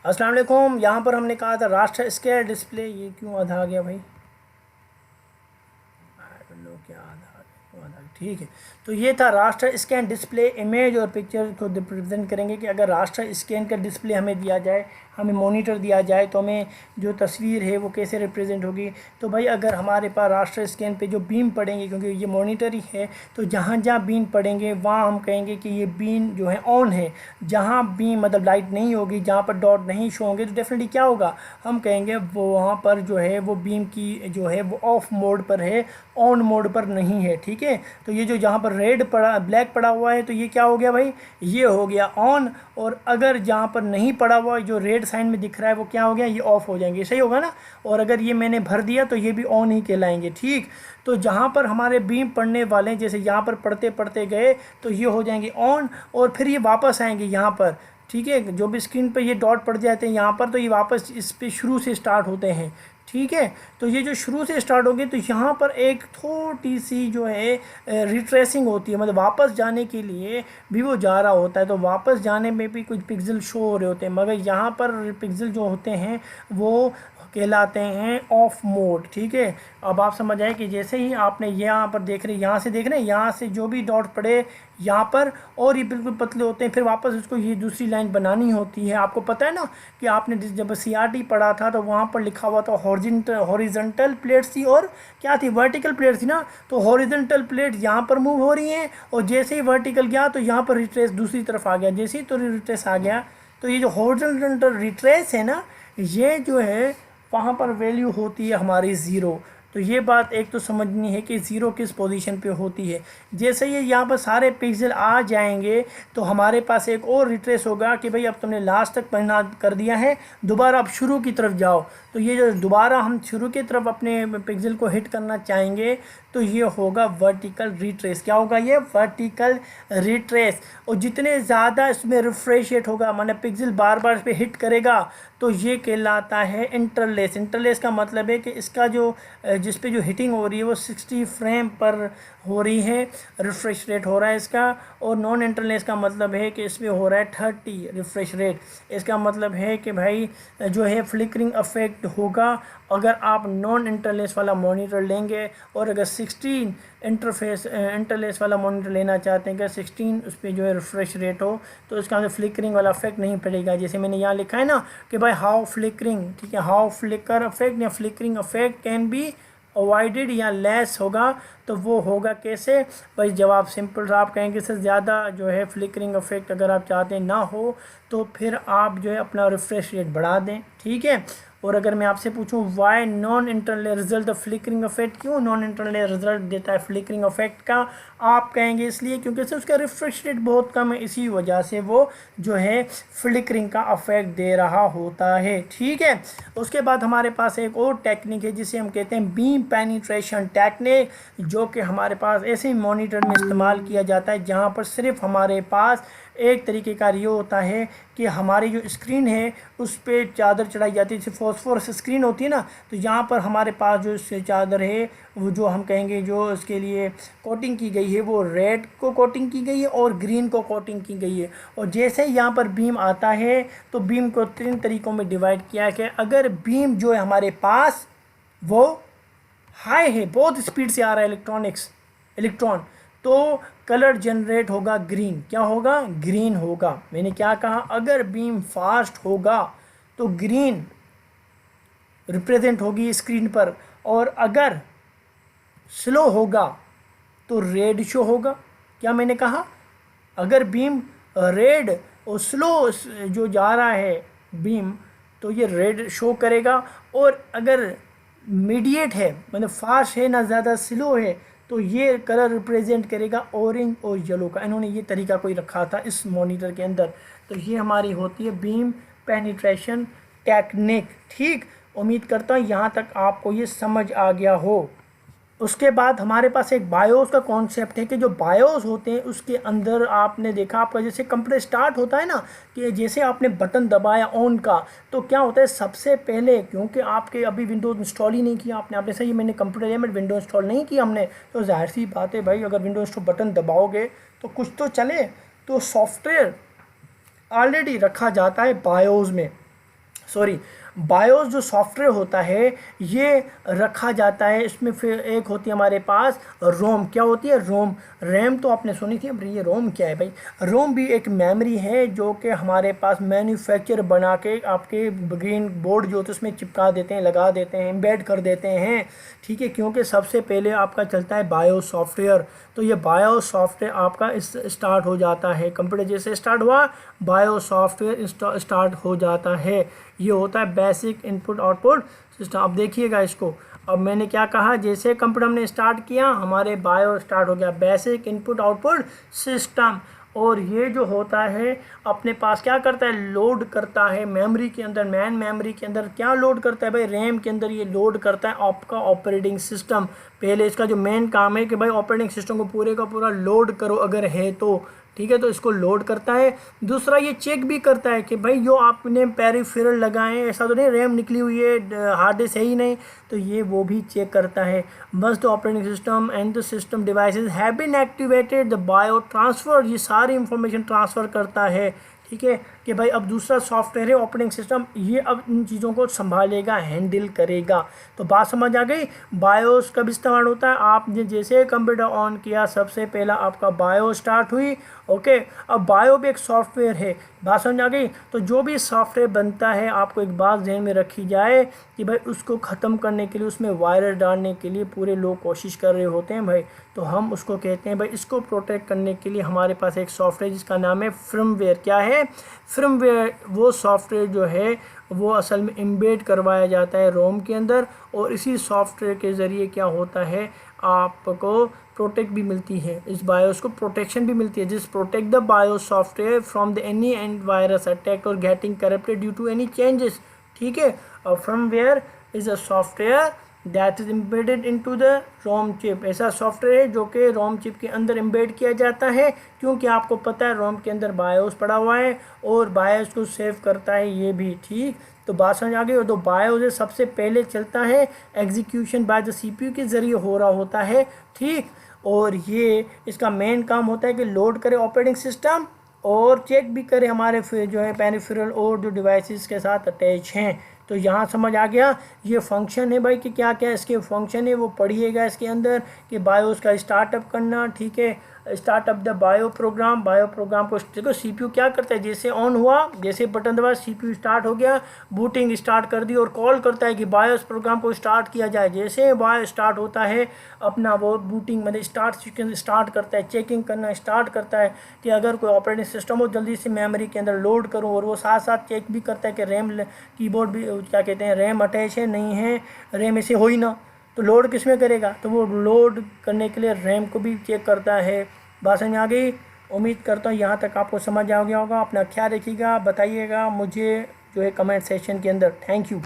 अस्सलाम वालेकुम। यहाँ पर हमने कहा था रास्टर स्केल डिस्प्ले, ये क्यों आधा आ गया भाई? लो क्या आधा आ गया, क्यों आधा आ गया? ठीक है, तो ये था रास्टर स्कैन डिस्प्ले। इमेज और पिक्चर को रिप्रेजेंट करेंगे कि अगर रास्टर स्कैन का डिस्प्ले हमें दिया जाए, हमें मॉनिटर दिया जाए, तो हमें जो तस्वीर है वो कैसे रिप्रेजेंट होगी। तो भाई अगर हमारे पास रास्टर स्कैन पे जो बीम पड़ेंगे, क्योंकि ये मॉनिटर ही है, तो जहाँ जहाँ बीम पड़ेंगे वहाँ हम कहेंगे कि ये बीम जो है ऑन है। जहाँ बीम मतलब लाइट नहीं होगी, जहाँ पर डॉट नहीं शो होंगे, तो डेफिनेटली क्या होगा, हम कहेंगे वो वहाँ पर जो है वो बीम की जो है वो ऑफ मोड पर है, ऑन मोड पर नहीं है। ठीक है, तो ये जो जहाँ पर रेड पड़ा, ब्लैक पड़ा हुआ है, तो ये क्या हो गया भाई, ये हो गया ऑन। और अगर जहाँ पर नहीं पड़ा हुआ, जो रेड साइन में दिख रहा है, वो क्या हो गया, ये ऑफ हो जाएंगे। सही होगा ना? और अगर ये मैंने भर दिया तो ये भी ऑन ही कहलाएंगे। ठीक, तो जहाँ पर हमारे बीम पड़ने वाले हैं, जैसे यहाँ पर पढ़ते पढ़ते गए तो ये हो जाएंगे ऑन, और फिर ये वापस आएंगे यहाँ पर। ठीक है, जो भी स्क्रीन पर ये डॉट पड़ जाते हैं यहाँ पर, तो ये वापस इस पे शुरू से स्टार्ट होते हैं। ठीक है, तो ये जो शुरू से स्टार्ट होगी, तो यहाँ पर एक छोटी सी जो है रिट्रेसिंग होती है, मतलब वापस जाने के लिए भी वो जा रहा होता है, तो वापस जाने में भी कुछ पिक्सल शो हो रहे होते हैं, मगर यहाँ पर पिक्सल जो होते हैं वो कहलाते हैं ऑफ मोड। ठीक है, अब आप समझ आए कि जैसे ही आपने यहाँ पर देख रहे, यहाँ से देख रहे हैं, यहाँ से जो भी डॉट पड़े यहाँ पर, और ये बिल्कुल पतले होते हैं, फिर वापस उसको ये दूसरी लाइन बनानी होती है। आपको पता है ना कि आपने जब सीआरटी पढ़ा था तो वहाँ पर लिखा हुआ था हॉरिजॉन्टल प्लेट्स थी और क्या थी, वर्टिकल प्लेट्स थी ना। तो हॉरिजॉन्टल प्लेट यहाँ पर मूव हो रही हैं, और जैसे ही वर्टिकल गया तो यहाँ पर रिट्रेस दूसरी तरफ आ गया, जैसे ही तो रिट्रेस आ गया, तो ये जो हॉरिजॉन्टल रिट्रेस है ना, ये जो है वहाँ पर वैल्यू होती है हमारी ज़ीरो। तो ये बात एक तो समझनी है कि ज़ीरो किस पोजीशन पे होती है। जैसे ही यहाँ पर सारे पिक्सल आ जाएंगे तो हमारे पास एक और रिट्रेस होगा कि भाई अब तुमने लास्ट तक पढ़ना कर दिया है, दोबारा अब शुरू की तरफ जाओ। तो ये जो दोबारा हम शुरू की तरफ अपने पिक्सल को हिट करना चाहेंगे, तो ये होगा वर्टिकल रिट्रेस। क्या होगा ये? Vertical retrace. और जितने ज़्यादा इसमें रिफ्रेश रेट होगा, माने पिक्सल बार बार इस पर हिट करेगा, तो ये कहलाता है इंटरलेस। इंटरलेस का मतलब है कि इसका जो जिस पे जो हिटिंग हो रही है वो 60 फ्रेम पर हो रही है, रिफ्रेश रेट हो रहा है इसका। और नॉन इंटरलेस का मतलब है कि इसमें हो रहा है 30 रिफ्रेश रेट। इसका मतलब है कि भाई जो है फ्लिकरिंग इफेक्ट होगा अगर आप नॉन इंटरलेस वाला मॉनिटर लेंगे, और अगर 16 इंटरलेस वाला मॉनिटर लेना चाहते हैं कि 16 उस पर जो है रिफ्रेश रेट हो, तो इसका मतलब फ्लिकरिंग वाला इफेक्ट नहीं पड़ेगा। जैसे मैंने यहाँ लिखा है ना कि भाई हाउ फ्लिकरिंग, ठीक है, हाउ फ्लिकर इफेक्ट या flickering effect can be avoided या लेस होगा, तो वो होगा कैसे भाई? जब आप सिंपल आप कहेंगे इससे ज़्यादा जो है फ्लिकरिंग इफेक्ट अगर आप चाहते हैं ना हो, तो फिर आप जो है अपना रिफ्रेश रेट बढ़ा दें। ठीक है, और अगर मैं आपसे पूछूं why non internal result of flickering effect, क्यों नॉन इंटरनल रिजल्ट देता है फ्लिकरिंग इफेक्ट का, आप कहेंगे इसलिए क्योंकि से उसका रिफ्रेश रेट बहुत कम है, इसी वजह से वो जो है फ्लिकरिंग का इफेक्ट दे रहा होता है। ठीक है, उसके बाद हमारे पास एक और टेक्निक है जिसे हम कहते हैं बीम पेनिट्रेशन टेक्निक, जो कि हमारे पास ऐसे मॉनिटर में इस्तेमाल किया जाता है जहाँ पर सिर्फ हमारे पास एक तरीके का ये होता है कि हमारी जो स्क्रीन है उस पर चादर चढ़ाई जाती है, जैसे फॉस्फोरस स्क्रीन होती है ना, तो यहाँ पर हमारे पास जो चादर है वो जो हम कहेंगे जो इसके लिए कोटिंग की गई है वो रेड को कोटिंग की गई है और ग्रीन को कोटिंग की गई है। और जैसे ही यहाँ पर बीम आता है तो बीम को 3 तरीक़ों में डिवाइड किया है कि अगर बीम जो है हमारे पास वो हाई है, बहुत स्पीड से आ रहा है इलेक्ट्रॉन, तो कलर जनरेट होगा ग्रीन। क्या होगा? ग्रीन होगा। मैंने क्या कहा? अगर बीम फास्ट होगा तो ग्रीन रिप्रेजेंट होगी स्क्रीन पर, और अगर स्लो होगा तो रेड शो होगा। क्या मैंने कहा? अगर बीम रेड और स्लो जो जा रहा है बीम, तो ये रेड शो करेगा, और अगर मीडिएट है मतलब फास्ट है ना ज़्यादा स्लो है, तो ये कलर रिप्रेजेंट करेगा ऑरेंज और येलो का। इन्होंने ये तरीका कोई रखा था इस मॉनिटर के अंदर। तो ये हमारी होती है बीम पेनिट्रेशन टेक्निक। ठीक, उम्मीद करता हूँ यहाँ तक आपको ये समझ आ गया हो। उसके बाद हमारे पास एक बायोस का कॉन्सेप्ट है कि जो बायोस होते हैं उसके अंदर आपने देखा, आपका जैसे कंप्यूटर स्टार्ट होता है ना, कि जैसे आपने बटन दबाया ऑन का, तो क्या होता है सबसे पहले, क्योंकि आपके अभी विंडोज़ इंस्टॉल ही नहीं किया आपने, सही मैंने कंप्यूटर है बट विंडोज इंस्टॉल नहीं किया हमने, तो जाहिर सी बात है भाई अगर विंडोज इंस्टॉल बटन दबाओगे तो कुछ तो चले। तो सॉफ्टवेयर ऑलरेडी रखा जाता है बायोस में। सॉरी, बायोस जो सॉफ्टवेयर होता है ये रखा जाता है, इसमें फिर एक होती है हमारे पास रोम। क्या होती है? रोम। रैम तो आपने सुनी थी, अब ये रोम क्या है भाई? रोम भी एक मेमोरी है जो कि हमारे पास मैन्युफैक्चर बना के आपके ग्रीन बोर्ड जो होते हैं उसमें चिपका देते हैं, लगा देते हैं, एम्बेड कर देते हैं, ठीक है। क्योंकि सबसे पहले आपका चलता है बायो सॉफ्टवेयर, तो ये बायो सॉफ्टवेयर आपका इस स्टार्ट हो जाता है, कंप्यूटर जैसे स्टार्ट हुआ बायो सॉफ्टवेयर स्टार्ट हो जाता है। ये होता है बेसिक इनपुट आउटपुट सिस्टम। अब देखिएगा इसको, अब मैंने क्या कहा, जैसे कंप्यूटर हमने स्टार्ट किया हमारे बायो स्टार्ट हो गया, बेसिक इनपुट आउटपुट सिस्टम। और ये जो होता है अपने पास क्या करता है, लोड करता है मेमोरी के अंदर, मैन मेमोरी के अंदर क्या लोड करता है भाई, रैम के अंदर ये लोड करता है आपका ऑपरेटिंग सिस्टम। पहले इसका जो मेन काम है कि भाई ऑपरेटिंग सिस्टम को पूरे का पूरा लोड करो अगर है तो, ठीक है, तो इसको लोड करता है। दूसरा ये चेक भी करता है कि भाई जो आपने पेरिफेरल लगाए हैं ऐसा तो नहीं रैम निकली हुई है, हार्ड डिस्क है ही नहीं, तो ये वो भी चेक करता है। बस the operating system and the system devices have been activated the bio transfer, ये सारी इंफॉर्मेशन ट्रांसफ़र करता है, ठीक है, कि भाई अब दूसरा सॉफ्टवेयर है ऑपरेटिंग सिस्टम, ये अब इन चीज़ों को संभालेगा, हैंडल करेगा। तो बात समझ आ गई। बायोस कब इस्तेमाल होता है, आपने जैसे कंप्यूटर ऑन किया सबसे पहला आपका बायो स्टार्ट हुई, ओके। अब बायो भी एक सॉफ्टवेयर है, बात समझ आ गई। तो जो भी सॉफ्टवेयर बनता है आपको एक बात ध्यान में रखी जाए कि भाई उसको ख़त्म करने के लिए, उसमें वायरस डालने के लिए पूरे लोग कोशिश कर रहे होते हैं भाई, तो हम उसको कहते हैं भाई इसको प्रोटेक्ट करने के लिए हमारे पास एक सॉफ्टवेयर जिसका नाम है फर्मवेयर। क्या है? फर्मवेयर वो सॉफ्टवेयर जो है वो असल में एम्बेड करवाया जाता है रोम के अंदर, और इसी सॉफ्टवेयर के ज़रिए क्या होता है आपको प्रोटेक्ट भी मिलती है, इस बायोस को प्रोटेक्शन भी मिलती है, जिस protect the bio software from the any and virus attack और getting corrupted due to any changes, ठीक है। और firmware is a software that is embedded into the ROM chip, ऐसा सॉफ्टवेयर है जो कि रोम चिप के अंदर एम्बेड किया जाता है, क्योंकि आपको पता है रोम के अंदर बायोस पड़ा हुआ है और बायोस को सेव करता है ये भी, ठीक। तो बात समझ आ गई। और तो बायोस सबसे पहले चलता है एग्जीक्यूशन बाय द सीपीयू के ज़रिए हो रहा होता है, ठीक। और ये इसका मेन काम होता है कि लोड करे ऑपरेटिंग सिस्टम और चेक भी करे हमारे फिर जो है पेरिफेरल और जो डिवाइसेस के साथ अटैच हैं। तो यहाँ समझ आ गया ये फंक्शन है भाई कि क्या क्या इसके फंक्शन है, वो पढ़िएगा इसके अंदर कि बायोस का स्टार्टअप करना, ठीक है, स्टार्टअप द बायो प्रोग्राम को देखो सीपीयू क्या करता है, जैसे ऑन हुआ, जैसे बटन दबाया सीपीयू स्टार्ट हो गया, बूटिंग स्टार्ट कर दी और कॉल करता है कि बायोस प्रोग्राम को स्टार्ट किया जाए। जैसे बायो स्टार्ट होता है अपना वो बूटिंग मतलब स्टार्ट करता है, चेकिंग करना स्टार्ट करता है कि अगर कोई ऑपरेटिंग सिस्टम हो जल्दी से मेमोरी के अंदर लोड करूँ, और वो साथ साथ चेक भी करता है कि रैम कीबोर्ड भी क्या कहते हैं रैम अटैच है नहीं है, रैम ऐसे हो ही ना, तो लोड किस में करेगा, तो वो लोड करने के लिए रैम को भी चेक करता है। बात समझ आ गई। उम्मीद करता हूँ यहाँ तक आपको समझ आ गया होगा। अपना ख्याल रखिएगा, बताइएगा मुझे जो है कमेंट सेक्शन के अंदर। Thank you.